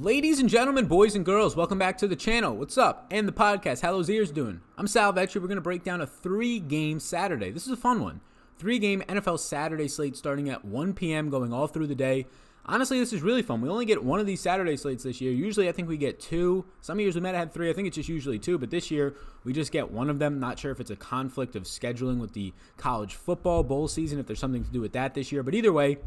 Ladies and gentlemen, boys and girls, welcome back to the channel. What's up? And the podcast. How those ears doing? I'm Sal Vetri. We're going to break down a 3-game Saturday. This is a fun one. 3-game NFL Saturday slate starting at 1 p.m. going all through the day. Honestly, this is really fun. We only get one of these Saturday slates this year. Usually, I think we get two. Some years we might have had three. I think it's just usually two. But this year, we just get one of them. Not sure if it's a conflict of scheduling with the college football bowl season, if there's something to do with that this year. But either way,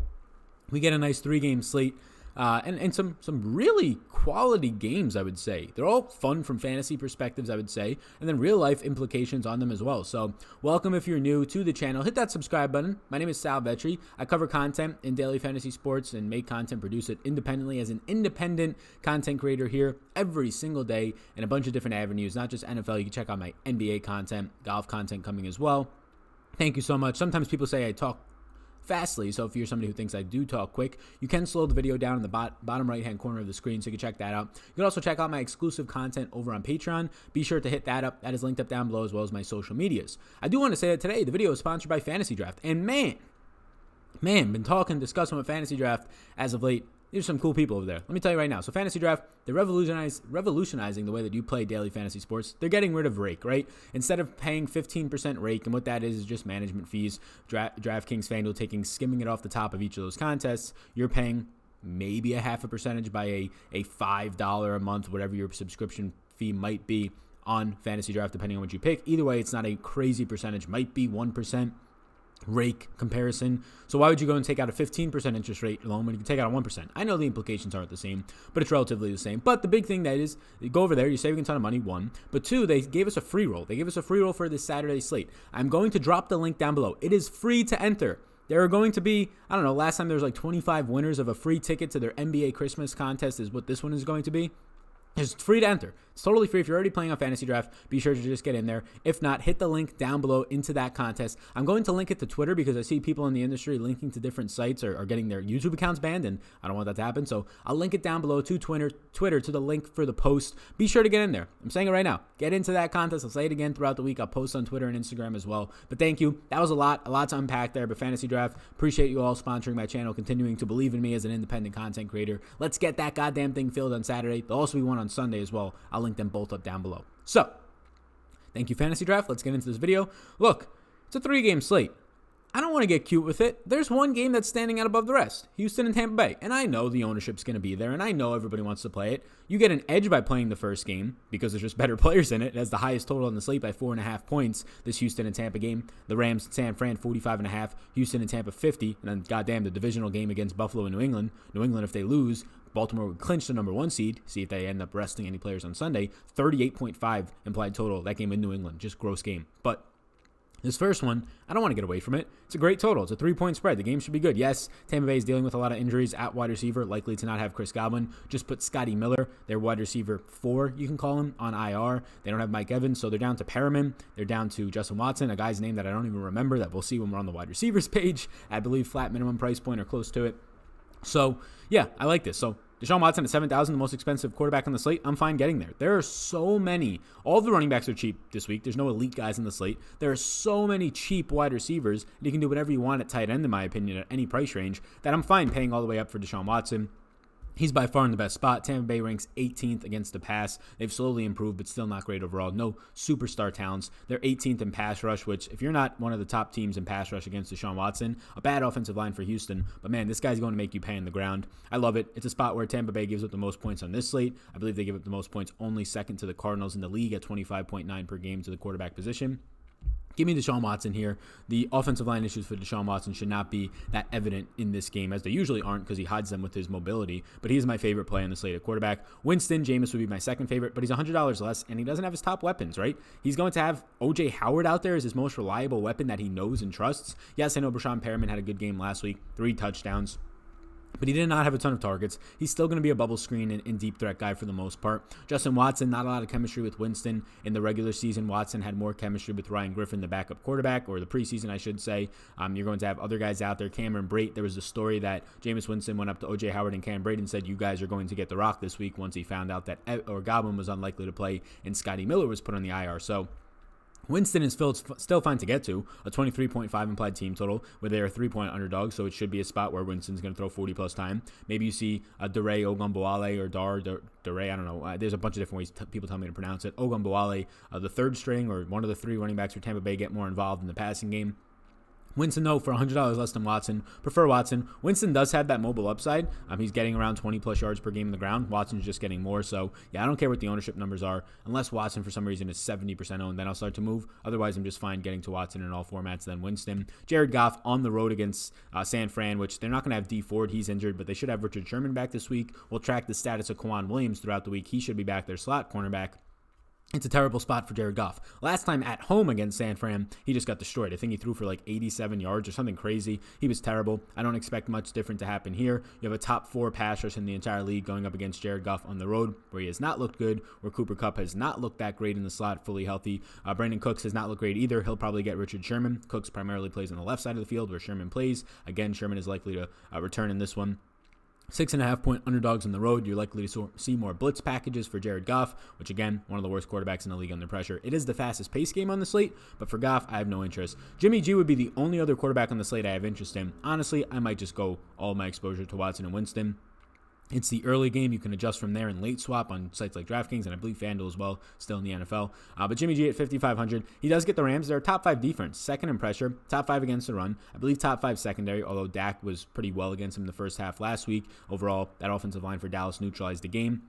we get a nice 3-game slate. And some really quality games, I would say. They're all fun from fantasy perspectives, I would say, and then real-life implications on them as well. So welcome if you're new to the channel. Hit that subscribe button. My name is Sal Vetri. I cover content in daily fantasy sports and make content, produce it independently as an independent content creator here every single day in a bunch of different avenues, not just NFL. You can check out my NBA content, golf content coming as well. Thank you so much. Sometimes people say I talk fastly, so if you're somebody who thinks I do talk quick, you can slow the video down in the bottom right hand corner of the screen, so you can check that out. You can also check out my exclusive content over on Patreon. Be sure to hit that up. That is linked up down below, as well as my social medias. I do want to say that today the video is sponsored by FantasyDraft, and man, been discussing with FantasyDraft as of late. There's some cool people over there. Let me tell you right now. So FantasyDraft, they're revolutionizing the way that you play daily fantasy sports. They're getting rid of rake, right? Instead of paying 15% rake, and what that is just management fees, DraftKings FanDuel skimming it off the top of each of those contests, you're paying maybe a half a percentage by a $5 a month, whatever your subscription fee might be on FantasyDraft, depending on what you pick. Either way, it's not a crazy percentage. Might be 1%. Rake comparison. So why would you go and take out a 15% interest rate loan when you can take out a 1%? I know the implications aren't the same, but it's relatively the same. But the big thing that is, you go over there, you're saving a ton of money, one. But two, they gave us a free roll. They gave us a free roll for this Saturday slate. I'm going to drop the link down below. It is free to enter. There are going to be, I don't know, last time there was like 25 winners of a free ticket to their NBA Christmas contest is what this one is going to be. It's free to enter. It's totally free. If you're already playing on FantasyDraft, be sure to just get in there. If not, hit the link down below into that contest. I'm going to link it to Twitter because I see people in the industry linking to different sites or getting their YouTube accounts banned, and I don't want that to happen. So I'll link it down below to Twitter to the link for the post. Be sure to get in there. I'm saying it right now. Get into that contest. I'll say it again throughout the week. I'll post on Twitter and Instagram as well. But thank you. That was a lot to unpack there. But FantasyDraft, appreciate you all sponsoring my channel, continuing to believe in me as an independent content creator. Let's get that goddamn thing filled on Saturday. There'll also be one on Sunday as well. I'll link them both up down below. So, thank you, FantasyDraft. Let's get into this video. Look, it's a 3-game slate. I don't want to get cute with it. There's one game that's standing out above the rest, Houston and Tampa Bay. And I know the ownership's going to be there, and I know everybody wants to play it. You get an edge by playing the first game because there's just better players in it. It has the highest total on the slate by 4.5 points, this Houston and Tampa game. The Rams and San Fran, 45.5. Houston and Tampa, 50. And then, goddamn, the divisional game against Buffalo and New England. New England, if they lose, Baltimore would clinch the number 1 seed. See if they end up resting any players on Sunday. 38.5 implied total. That game in New England. Just gross game. But this first one, I don't want to get away from it. It's a great total. It's a 3-point spread. The game should be good. Yes, Tampa Bay is dealing with a lot of injuries at wide receiver, likely to not have Chris Godwin. Just put Scotty Miller, their wide receiver 4, you can call him, on IR. They don't have Mike Evans, so they're down to Perriman. They're down to Justin Watson, a guy's name that I don't even remember that we'll see when we're on the wide receivers page. I believe flat minimum price point or close to it. So, yeah, I like this. So, Deshaun Watson at $7,000, the most expensive quarterback on the slate. I'm fine getting there. There are so many. All of the running backs are cheap this week. There's no elite guys in the slate. There are so many cheap wide receivers, and you can do whatever you want at tight end, in my opinion, at any price range, that I'm fine paying all the way up for Deshaun Watson. He's by far in the best spot. Tampa Bay ranks 18th against the pass. They've slowly improved, but still not great overall. No superstar talents. They're 18th in pass rush, which if you're not one of the top teams in pass rush against Deshaun Watson, a bad offensive line for Houston. But man, this guy's going to make you pay in the ground. I love it. It's a spot where Tampa Bay gives up the most points on this slate. I believe they give up the most points only second to the Cardinals in the league at 25.9 per game to the quarterback position. Give me Deshaun Watson here. The offensive line issues for Deshaun Watson should not be that evident in this game, as they usually aren't because he hides them with his mobility. But he's my favorite play on the slate at quarterback. Winston, Jameis would be my second favorite, but he's $100 less, and he doesn't have his top weapons, right? He's going to have O.J. Howard out there as his most reliable weapon that he knows and trusts. Yes, I know Brashon Perriman had a good game last week, 3 touchdowns. But he did not have a ton of targets. He's still going to be a bubble screen and deep threat guy for the most part. Justin Watson, not a lot of chemistry with Winston. In the regular season, Watson had more chemistry with Ryan Griffin, the backup quarterback, or the preseason, I should say. You're going to have other guys out there. Cameron Brate, there was a story that Jameis Winston went up to O.J. Howard and Cam Brate and said, you guys are going to get the rock this week once he found out that Godwin was unlikely to play and Scotty Miller was put on the IR. So Winston is still fine to get to, a 23.5 implied team total, where they are 3-point underdogs, so it should be a spot where Winston's going to throw 40-plus time. Maybe you see Dare Ogunbowale or Dare, I don't know. There's a bunch of different ways people tell me to pronounce it. Ogunbowale, the third string or one of the three running backs for Tampa Bay, get more involved in the passing game. Winston, though, for $100 less than Watson. Prefer Watson. Winston does have that mobile upside. He's getting around 20-plus yards per game in the ground. Watson's just getting more. So, yeah, I don't care what the ownership numbers are. Unless Watson, for some reason, is 70% owned, then I'll start to move. Otherwise, I'm just fine getting to Watson in all formats than Winston. Jared Goff on the road against San Fran, which they're not going to have D Ford. He's injured, but they should have Richard Sherman back this week. We'll track the status of Kwan Williams throughout the week. He should be back, their slot cornerback. It's a terrible spot for Jared Goff. Last time at home against San Fran, he just got destroyed. I think he threw for like 87 yards or something crazy. He was terrible. I don't expect much different to happen here. You have a top 4 pass rush in the entire league going up against Jared Goff on the road, where he has not looked good, where Cooper Kupp has not looked that great in the slot, fully healthy. Brandon Cooks has not looked great either. He'll probably get Richard Sherman. Cooks primarily plays on the left side of the field where Sherman plays. Again, Sherman is likely to return in this one. 6.5-point underdogs on the road. You're likely to see more blitz packages for Jared Goff, which, again, one of the worst quarterbacks in the league under pressure. It is the fastest pace game on the slate, but for Goff, I have no interest. Jimmy G would be the only other quarterback on the slate I have interest in. Honestly, I might just go all my exposure to Watson and Winston. It's the early game. You can adjust from there and late swap on sites like DraftKings and I believe FanDuel as well, still in the NFL. But Jimmy G at 5,500. He does get the Rams. They're a top 5 defense, second in pressure, top 5 against the run. I believe top 5 secondary, although Dak was pretty well against him in the first half last week. Overall, that offensive line for Dallas neutralized the game.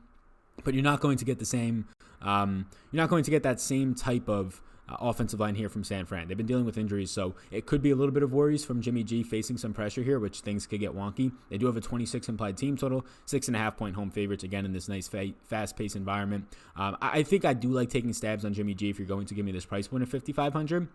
But you're not going to get the same, that same type of offensive line here from San Fran. They've been dealing with injuries, so it could be a little bit of worries from Jimmy G facing some pressure here, which things could get wonky. They do have a 26 implied team total, 6.5-point home favorites, again, in this nice fast-paced environment. I think I do like taking stabs on Jimmy G if you're going to give me this price point of 5,500.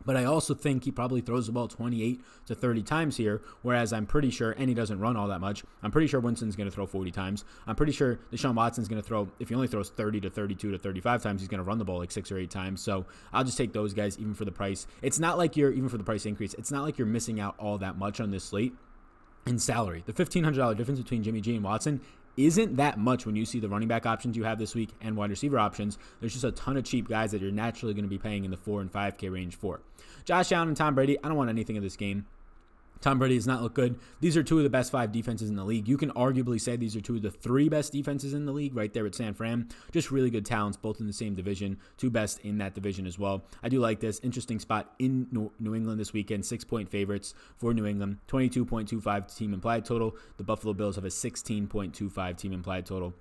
But I also think he probably throws the ball 28 to 30 times here, whereas I'm pretty sure, and he doesn't run all that much, I'm pretty sure Winston's going to throw 40 times. I'm pretty sure Deshaun Watson's going to throw, if he only throws 30 to 32 to 35 times, he's going to run the ball like 6 or 8 times. So I'll just take those guys even for the price. It's not like even for the price increase, it's not like you're missing out all that much on this slate in salary. The $1,500 difference between Jimmy G and Watson isn't that much when you see the running back options you have this week and wide receiver options. There's just a ton of cheap guys that you're naturally going to be paying in the 4 and 5K range for. Josh Allen and Tom Brady, I don't want anything of this game. Tom Brady does not look good. These are 2 of the best 5 defenses in the league. You can arguably say these are 2 of the 3 best defenses in the league right there at San Fran. Just really good talents, both in the same division. 2 best in that division as well. I do like this. Interesting spot in New England this weekend. 6-point favorites for New England. 22.25 team implied total. The Buffalo Bills have a 16.25 team implied total.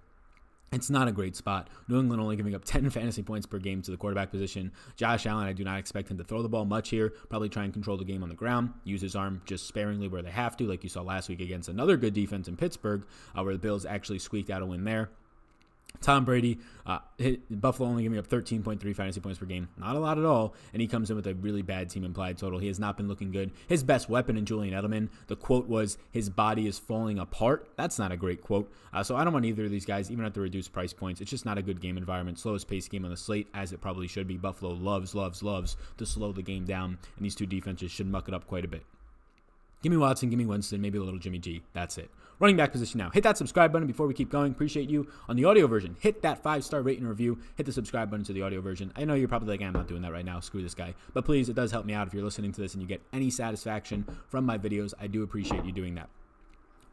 It's not a great spot. New England only giving up 10 fantasy points per game to the quarterback position. Josh Allen, I do not expect him to throw the ball much here. Probably try and control the game on the ground. Use his arm just sparingly where they have to, like you saw last week against another good defense in Pittsburgh, where the Bills actually squeaked out a win there. Tom Brady, Buffalo only giving up 13.3 fantasy points per game. Not a lot at all. And he comes in with a really bad team implied total. He has not been looking good. His best weapon in Julian Edelman, the quote was, "His body is falling apart." That's not a great quote. So I don't want either of these guys, even at the reduced price points. It's just not a good game environment. Slowest pace game on the slate, as it probably should be. Buffalo loves to slow the game down. And these 2 defenses should muck it up quite a bit. Give me Watson, give me Winston, maybe a little Jimmy G. That's it. Running back position now. Hit that subscribe button before we keep going. Appreciate you. On the audio version, hit that 5-star rate and review. Hit the subscribe button to the audio version. I know you're probably like, I'm not doing that right now. Screw this guy. But please, it does help me out if you're listening to this and you get any satisfaction from my videos. I do appreciate you doing that.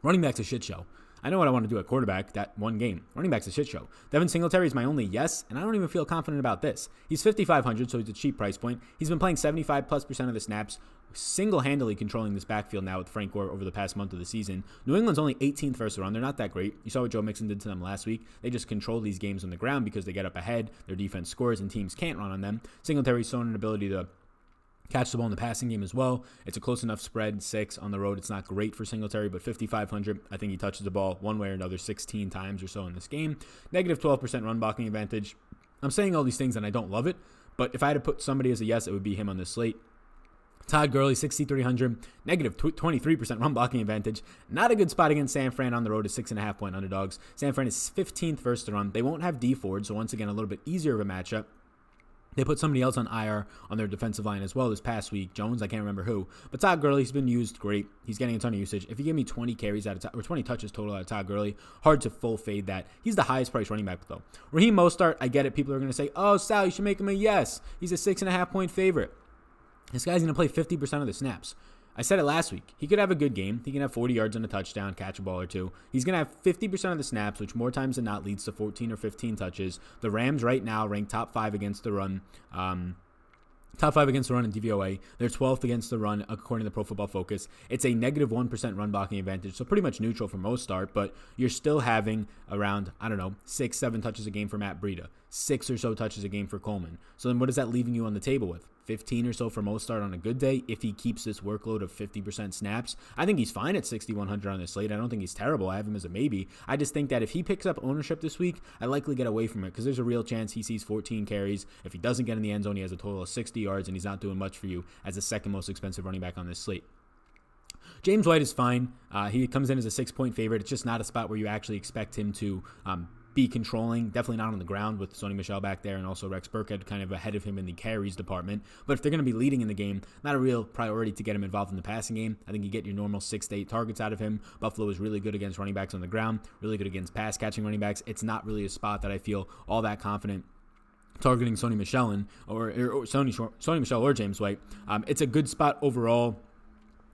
Running back's a shit show. I know what I want to do at quarterback, that one game. Running back's a shit show. Devin Singletary is my only yes, and I don't even feel confident about this. He's 5,500, so he's a cheap price point. He's been playing 75+% of the snaps, single-handedly controlling this backfield now with Frank Gore over the past month of the season. New England's only 18th versus run. They're not that great. You saw what Joe Mixon did to them last week. They just control these games on the ground because they get up ahead. Their defense scores, and teams can't run on them. Singletary's shown an ability to catch the ball in the passing game as well. It's a close enough spread, 6 on the road. It's not great for Singletary, but 5,500. I think he touches the ball one way or another 16 times or so in this game. Negative 12% run blocking advantage. I'm saying all these things and I don't love it, but if I had to put somebody as a yes, it would be him on this slate. Todd Gurley, 6,300, negative 23% run blocking advantage. Not a good spot against San Fran on the road as 6.5-point underdogs. San Fran is 15th versus the run. They won't have D Ford, so once again, a little bit easier of a matchup. They put somebody else on IR on their defensive line as well this past week. Jones, I can't remember who. But Todd Gurley's been used great. He's getting a ton of usage. If you give me 20 carries out of or 20 touches total out of Todd Gurley, hard to full fade that. He's the highest priced running back though. Raheem Mostert, I get it. People are going to say, oh, Sal, you should make him a yes. He's a 6.5 point favorite. This guy's going to play 50% of the snaps. I said it last week. He could have a good game. He can have 40 yards and a touchdown, catch a ball or two. He's going to have 50% of the snaps, which more times than not leads to 14 or 15 touches. The Rams right now rank top 5 against the run. Top 5 against the run in DVOA. They're 12th against the run, according to Pro Football Focus. It's a negative 1% run blocking advantage, so pretty much neutral for most start, but you're still having around, 6, 7 touches a game for Matt Breida, 6 or so touches a game for Coleman. So then what is that leaving you on the table with? 15 or so for most start on a good day if he keeps this workload of 50% snaps. I think he's fine at 6,100 on this slate. I don't think he's terrible. I have him as a maybe. I just think that if he picks up ownership this week, I likely get away from it because there's a real chance he sees 14 carries. If he doesn't get in the end zone, he has a total of 60 yards and he's not doing much for you as the second most expensive running back on this slate. James White is fine. He comes in as a 6-point favorite. It's just not a spot where you actually expect him to be controlling, definitely not on the ground with Sony Michel back there and also Rex Burkhead kind of ahead of him in the carries department. But if they're going to be leading in the game, not a real priority to get him involved in the passing game. I think you get your normal 6 to 8 targets out of him. Buffalo is really good against running backs on the ground, really good against pass catching running backs. It's not really a spot that I feel all that confident targeting Sony Michel or Sony Michel or James White. It's a good spot overall.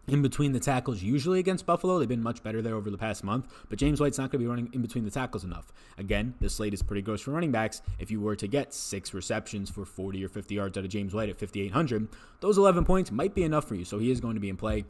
In between the tackles, usually against Buffalo. They've been much better there over the past month, but James White's not going to be running in between the tackles enough. Again, this slate is pretty gross for running backs. If you were to get 6 receptions for 40 or 50 yards out of James White at 5,800, those 11 points might be enough for you, so he is going to be in play.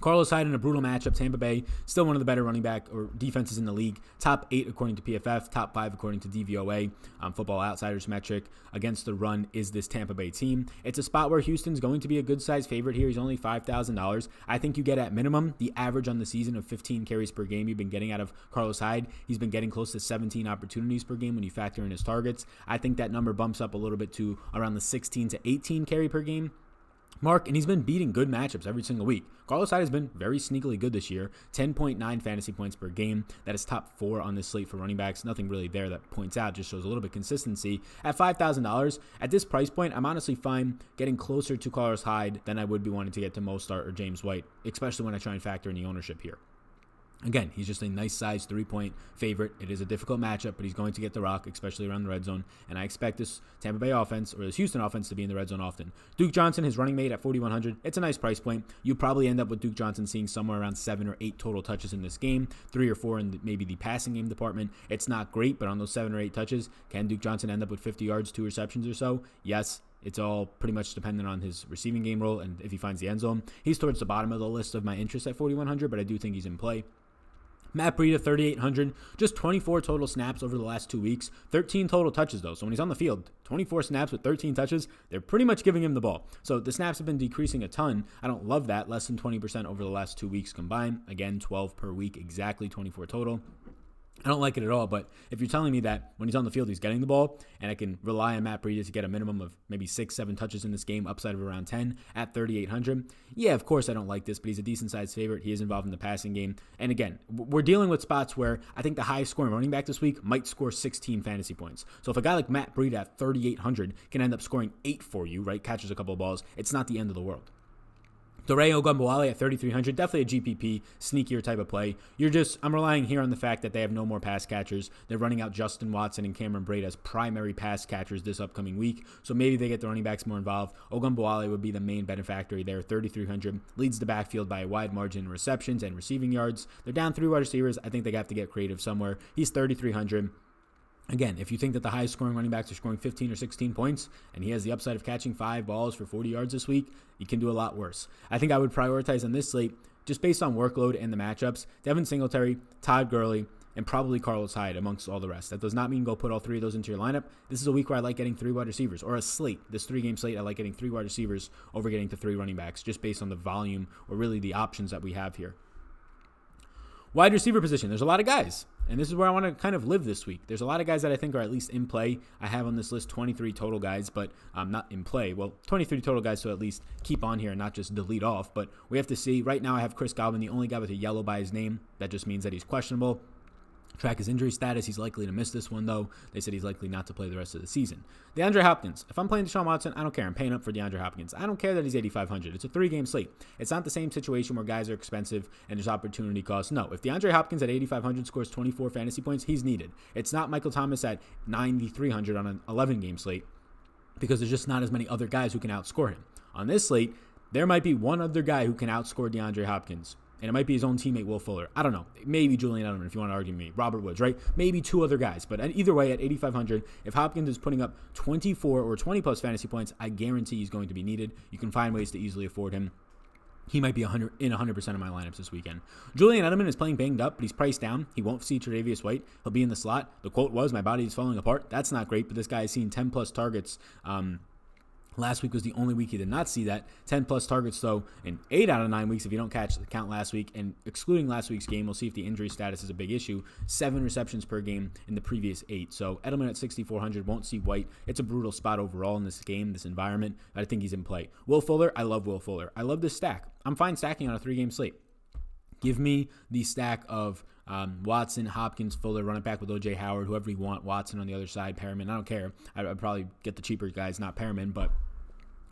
Carlos Hyde in a brutal matchup. Tampa Bay, still one of the better running back or defenses in the league. Top 8 according to PFF, top 5 according to DVOA, Football Outsiders metric. Against the run is this Tampa Bay team. It's a spot where Houston's going to be a good size favorite here. He's only $5,000. I think you get at minimum the average on the season of 15 carries per game you've been getting out of Carlos Hyde. He's been getting close to 17 opportunities per game when you factor in his targets. I think that number bumps up a little bit to around the 16 to 18 carry per game mark, and he's been beating good matchups every single week. Carlos Hyde has been very sneakily good this year, 10.9 fantasy points per game. That is top 4 on this slate for running backs. Nothing really there that points out, just shows a little bit of consistency. At $5,000, at this price point, I'm honestly fine getting closer to Carlos Hyde than I would be wanting to get to Mostert or James White, especially when I try and factor in the ownership here. Again, he's just a nice size 3-point favorite. It is a difficult matchup, but he's going to get the rock, especially around the red zone. And I expect this Tampa Bay offense or this Houston offense to be in the red zone often. Duke Johnson, his running mate at 4,100. It's a nice price point. You probably end up with Duke Johnson seeing somewhere around 7 or 8 total touches in this game, 3 or 4 in maybe the passing game department. It's not great, but on those 7 or 8 touches, can Duke Johnson end up with 50 yards, 2 receptions or so? Yes. It's all pretty much dependent on his receiving game role and if he finds the end zone. He's towards the bottom of the list of my interest at 4,100, but I do think he's in play. Matt Breida, 3,800, just 24 total snaps over the last 2 weeks, 13 total touches though. So when he's on the field, 24 snaps with 13 touches, they're pretty much giving him the ball. So the snaps have been decreasing a ton. I don't love that, less than 20% over the last 2 weeks combined. Again, 12 per week, exactly 24 total. I don't like it at all, but if you're telling me that when he's on the field, he's getting the ball, and I can rely on Matt Breida to get a minimum of maybe 6, 7 touches in this game, upside of around 10 at 3,800, yeah, of course I don't like this, but he's a decent-sized favorite. He is involved in the passing game. And again, we're dealing with spots where I think the highest scoring running back this week might score 16 fantasy points. So if a guy like Matt Breida at 3,800 can end up scoring 8 for you, right, catches a couple of balls, it's not the end of the world. Dare Ogunbowale at 3,300, definitely a GPP, sneakier type of play. I'm relying here on the fact that they have no more pass catchers. They're running out Justin Watson and Cameron Braid as primary pass catchers this upcoming week, so maybe they get the running backs more involved. Ogunbowale would be the main benefactor there, 3,300, leads the backfield by a wide margin in receptions and receiving yards. They're down 3 wide receivers. I think they have to get creative somewhere. He's 3,300. Again, if you think that the highest scoring running backs are scoring 15 or 16 points, and he has the upside of catching 5 balls for 40 yards this week, you can do a lot worse. I think I would prioritize on this slate, just based on workload and the matchups, Devin Singletary, Todd Gurley, and probably Carlos Hyde amongst all the rest. That does not mean go put all 3 of those into your lineup. This is a week where I like getting 3 wide receivers, or a slate. This 3-game slate, I like getting 3 wide receivers over getting to 3 running backs, just based on the volume or really the options that we have here. Wide receiver position, there's a lot of guys, and this is where I want to kind of live this week. There's a lot of guys that I think are at least in play. I have on this list 23 total guys, but not in play. Well, 23 total guys to at least keep on here and not just delete off, but we have to see. Right now I have Chris Godwin, the only guy with a yellow by his name. That just means that he's questionable. Track his injury status. He's likely to miss this one, though. They said he's likely not to play the rest of the season. DeAndre Hopkins. If I'm playing Deshaun Watson, I don't care. I'm paying up for DeAndre Hopkins. I don't care that he's 8,500. It's a 3-game slate. It's not the same situation where guys are expensive and there's opportunity cost. No, if DeAndre Hopkins at 8,500 scores 24 fantasy points, he's needed. It's not Michael Thomas at 9,300 on an 11-game slate because there's just not as many other guys who can outscore him. On this slate, there might be one other guy who can outscore DeAndre Hopkins. And it might be his own teammate, Will Fuller. I don't know. Maybe Julian Edelman, if you want to argue me. Robert Woods, right? Maybe 2 other guys. But either way, at 8,500, if Hopkins is putting up 24 or 20-plus fantasy points, I guarantee he's going to be needed. You can find ways to easily afford him. He might be 100% of my lineups this weekend. Julian Edelman is playing banged up, but he's priced down. He won't see Tre'Davious White. He'll be in the slot. The quote was, "My body is falling apart." That's not great, but this guy has seen 10-plus targets. Last week was the only week he did not see that. 10-plus targets, though, in 8 out of 9 weeks if you don't count last week. And excluding last week's game, we'll see if the injury status is a big issue. 7 receptions per game in the previous 8. So Edelman at 6,400, won't see White. It's a brutal spot overall in this game, this environment. But I think he's in play. Will Fuller, I love Will Fuller. I love this stack. I'm fine stacking on a 3-game slate. Give me the stack of Watson, Hopkins, Fuller, run it back with O.J. Howard, whoever you want. Watson on the other side, Perriman. I don't care. I'd probably get the cheaper guys, not Perriman, but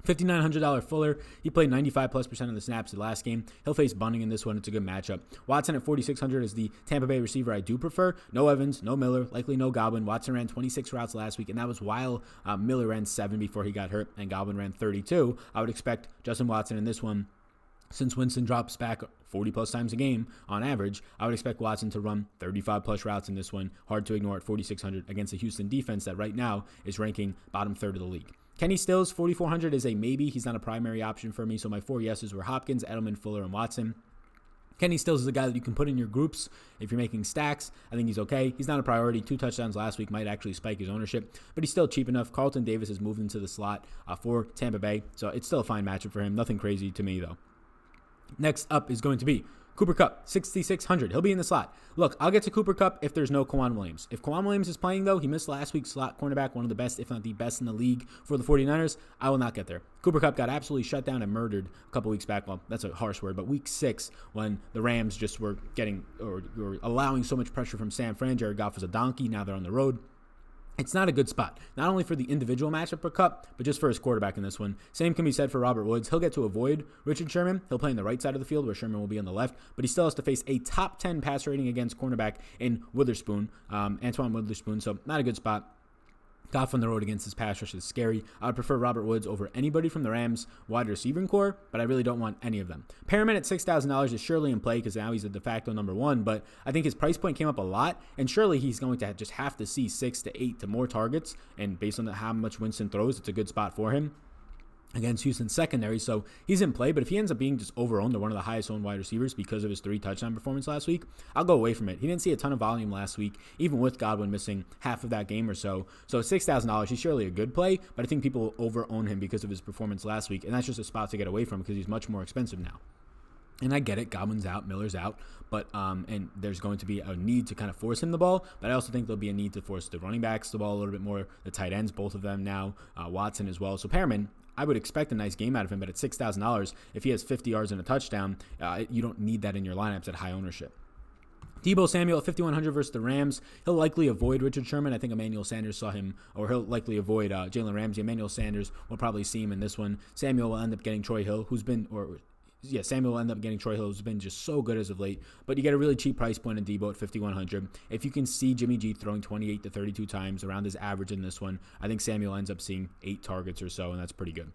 $5,900 Fuller. He played 95+% of the snaps the last game. He'll face Bunning in this one. It's a good matchup. Watson at 4,600 is the Tampa Bay receiver I do prefer. No Evans, no Miller, likely no Godwin. Watson ran 26 routes last week, and that was while Miller ran 7 before he got hurt, and Godwin ran 32. I would expect Justin Watson in this one. Since Winston drops back 40-plus times a game on average, I would expect Watson to run 35-plus routes in this one. Hard to ignore at 4,600 against a Houston defense that right now is ranking bottom third of the league. Kenny Stills, 4,400 is a maybe. He's not a primary option for me, so my 4 yeses were Hopkins, Edelman, Fuller, and Watson. Kenny Stills is a guy that you can put in your groups if you're making stacks. I think he's okay. He's not a priority. 2 touchdowns last week might actually spike his ownership, but he's still cheap enough. Carlton Davis has moved into the slot for Tampa Bay, so it's still a fine matchup for him. Nothing crazy to me, though. Next up is going to be Cooper Kupp, 6,600. He'll be in the slot. Look, I'll get to Cooper Kupp if there's no K'Wan Williams. If K'Wan Williams is playing, though, he missed last week's slot cornerback, one of the best, if not the best in the league for the 49ers. I will not get there. Cooper Kupp got absolutely shut down and murdered a couple weeks back. Well, that's a harsh word, but week 6 when the Rams just were getting or allowing so much pressure from San Fran. Jared Goff was a donkey. Now they're on the road. It's not a good spot, not only for the individual matchup for Kupp, but just for his quarterback in this one. Same can be said for Robert Woods. He'll get to avoid Richard Sherman. He'll play on the right side of the field where Sherman will be on the left, but he still has to face a top 10 pass rating against cornerback in Witherspoon, Antoine Witherspoon, so not a good spot. Goff on the road against his pass rush is scary. I would prefer Robert Woods over anybody from the Rams wide receiving core, but I really don't want any of them. Perriman at $6,000 is surely in play because now he's a de facto number 1, but I think his price point came up a lot, and surely he's going to just have to see 6 to 8 to more targets, and based on how much Winston throws, it's a good spot for him against Houston's secondary, so he's in play. But if he ends up being just over-owned or one of the highest owned wide receivers because of his 3 touchdown performance last week, I'll go away from it. He didn't see a ton of volume last week, even with Godwin missing half of that game or so. So $6,000, he's surely a good play, but I think people will over-own him because of his performance last week, and that's just a spot to get away from because he's much more expensive now. And I get it, Godwin's out, Miller's out, but and there's going to be a need to kind of force him the ball, but I also think there'll be a need to force the running backs the ball a little bit more, the tight ends, both of them now, Watson as well. So Perriman, I would expect a nice game out of him, but at $6,000, if he has 50 yards and a touchdown, you don't need that in your lineups at high ownership. Deebo Samuel at 5,100 versus the Rams. He'll likely avoid Richard Sherman. I think Emmanuel Sanders saw him, or he'll likely avoid Jalen Ramsey. Emmanuel Sanders will probably see him in this one. Samuel will end up getting Troy Hill, Samuel will end up getting Troy Hill, who's been just so good as of late. But you get a really cheap price point in Deebo at 5,100. If you can see Jimmy G throwing 28 to 32 times around his average in this one, I think Samuel ends up seeing 8 targets or so, and that's pretty good.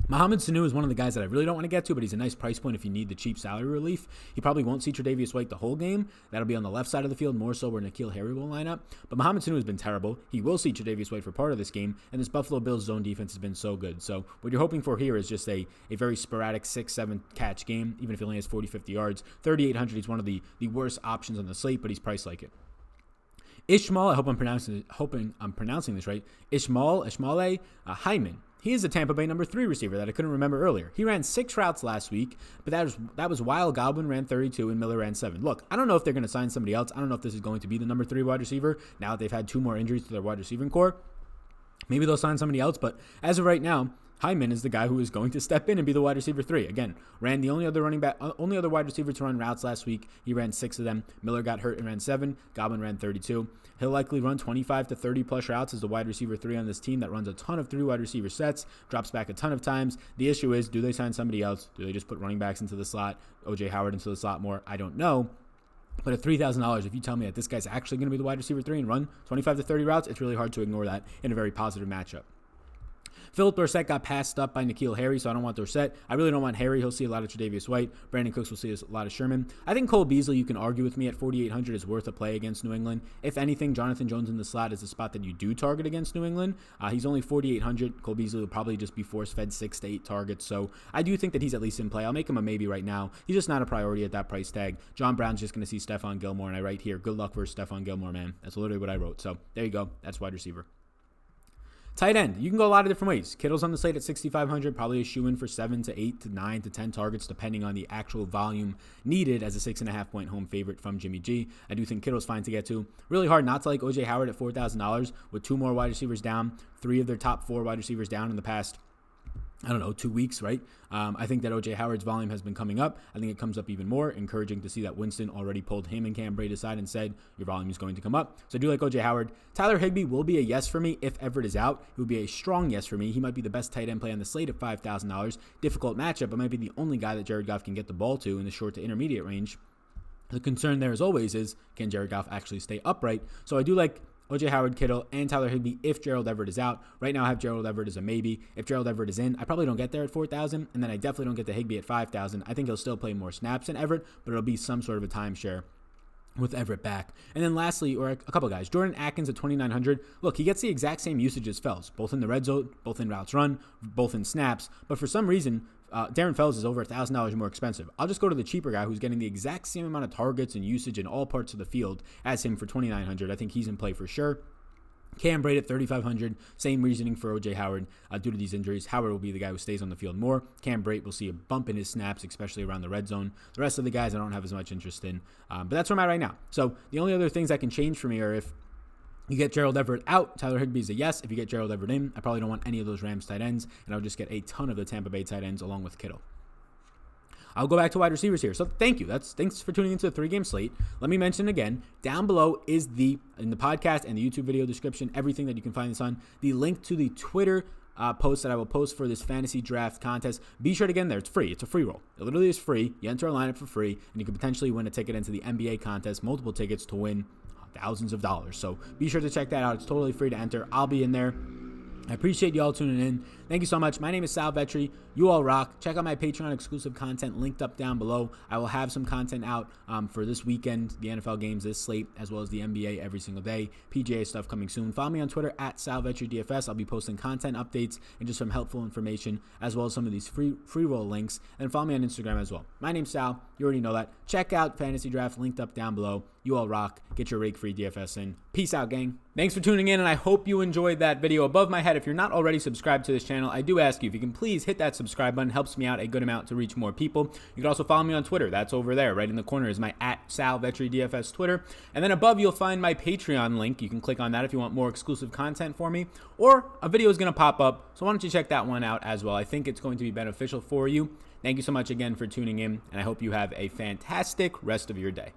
Mohamed Sanu is one of the guys that I really don't want to get to, but he's a nice price point if you need the cheap salary relief. He probably won't see Tre'Davious White the whole game. That'll be on the left side of the field, more so where N'Keal Harry will line up. But Mohamed Sanu has been terrible. He will see Tre'Davious White for part of this game, and this Buffalo Bills zone defense has been so good. So what you're hoping for here is just a very sporadic 6-7 catch game, even if he only has 40-50 yards. 3,800, he's one of the worst options on the slate, but he's priced like it. Ishmael, I hope I'm pronouncing this right. Ishmael Hyman. He is a Tampa Bay number 3 receiver that I couldn't remember earlier. He ran 6 routes last week, but that was while Godwin ran 32 and Miller ran 7. Look, I don't know if they're going to sign somebody else. I don't know if this is going to be the number 3 wide receiver now that they've had 2 more injuries to their wide receiving core. Maybe they'll sign somebody else, but as of right now, Hyman is the guy who is going to step in and be the wide receiver 3. Again, ran the only other wide receiver to run routes last week. He ran 6 of them. Miller got hurt and ran 7. Godwin ran 32. He'll likely run 25 to 30 plus routes as the wide receiver 3 on this team that runs a ton of 3 wide receiver sets, drops back a ton of times. The issue is, do they sign somebody else? Do they just put running backs into the slot, O.J. Howard into the slot more? I don't know. But at $3,000, if you tell me that this guy's actually going to be the wide receiver 3 and run 25 to 30 routes, it's really hard to ignore that in a very positive matchup. Philip Dorsett got passed up by N'Keal Harry, so I don't want Dorsett. I really don't want Harry. He'll see a lot of Tre'Davious White. Brandon Cooks will see a lot of Sherman. I think Cole Beasley, you can argue with me, at 4,800 is worth a play against New England. If anything, Jonathan Jones in the slot is a spot that you do target against New England. He's only 4,800. Cole Beasley will probably just be force-fed 6 to 8 targets, so I do think that he's at least in play. I'll make him a maybe right now. He's just not a priority at that price tag. John Brown's just going to see Stephon Gilmore, and I write here, good luck versus Stephon Gilmore, man. That's literally what I wrote. So there you go. That's wide receiver. Tight end, you can go a lot of different ways. Kittle's on the slate at 6,500, probably a shoe-in for 7 to 8 to 9 to 10 targets, depending on the actual volume needed as a 6.5-point home favorite from Jimmy G. I do think Kittle's fine to get to. Really hard not to like O.J. Howard at $4,000 with 2 more wide receivers down, 3 of their top 4 wide receivers down in the past 2 weeks, right? I think that O.J. Howard's volume has been coming up. I think it comes up even more, encouraging to see that Winston already pulled him and Cam Brate aside and said, your volume is going to come up. So I do like O.J. Howard. Tyler Higbee will be a yes for me if Everett is out. He would be a strong yes for me. He might be the best tight end play on the slate at $5,000. Difficult matchup, but might be the only guy that Jared Goff can get the ball to in the short to intermediate range. The concern there, as always, is can Jared Goff actually stay upright? So I do like O.J. Howard, Kittle, and Tyler Higbee if Gerald Everett is out. Right now I have Gerald Everett as a maybe. If Gerald Everett is in, I probably don't get there at 4,000, and then I definitely don't get to Higbee at 5,000. I think he'll still play more snaps than Everett, but it'll be some sort of a timeshare with Everett back. And then lastly, or a couple guys, Jordan Atkins at 2,900. Look, he gets the exact same usage as Fells, both in the red zone, both in routes run, both in snaps, but for some reason, Darren Fells is over $1,000 more expensive. I'll just go to the cheaper guy who's getting the exact same amount of targets and usage in all parts of the field as him for 2,900. I think he's in play for sure. Cam Brate at 3,500, same reasoning for O.J. Howard due to these injuries. Howard will be the guy who stays on the field more. Cam Brate will see a bump in his snaps, especially around the red zone. The rest of the guys I don't have as much interest in, but that's where I'm at right now. So the only other things that can change for me are if you get Gerald Everett out, Tyler Higbee is a yes. If you get Gerald Everett in, I probably don't want any of those Rams tight ends, and I'll just get a ton of the Tampa Bay tight ends along with Kittle. I'll go back to wide receivers here. So thank you. Thanks for tuning into the 3-game slate. Let me mention again, down below is in the podcast and the YouTube video description, everything that you can find this on, the link to the Twitter post that I will post for this fantasy draft contest. Be sure to get in there. It's free. It's a free roll. It literally is free. You enter a lineup for free, and you can potentially win a ticket into the NBA contest, multiple tickets to win thousands of dollars. So be sure to check that out. It's totally free to enter. I'll be in there. I appreciate you all tuning in. Thank you so much. My name is Sal Vetri. You all rock. Check out my Patreon exclusive content linked up down below. I will have some content out for this weekend, the NFL games, this slate, as well as the NBA every single day. PGA stuff coming soon. Follow me on Twitter at SalVetriDFS. I'll be posting content updates and just some helpful information, as well as some of these free roll links. And follow me on Instagram as well. My name's Sal. You already know that. Check out Fantasy Draft linked up down below. You all rock. Get your rake-free DFS in. Peace out, gang. Thanks for tuning in, and I hope you enjoyed that video. Above my head, if you're not already subscribed to this channel, I do ask you if you can please hit that subscribe button. It helps me out a good amount to reach more people. You can also follow me on Twitter. That's over there. Right in the corner is my @SalVetriDFS Twitter. And then above, you'll find my Patreon link. You can click on that if you want more exclusive content for me. Or a video is going to pop up, so why don't you check that one out as well. I think it's going to be beneficial for you. Thank you so much again for tuning in, and I hope you have a fantastic rest of your day.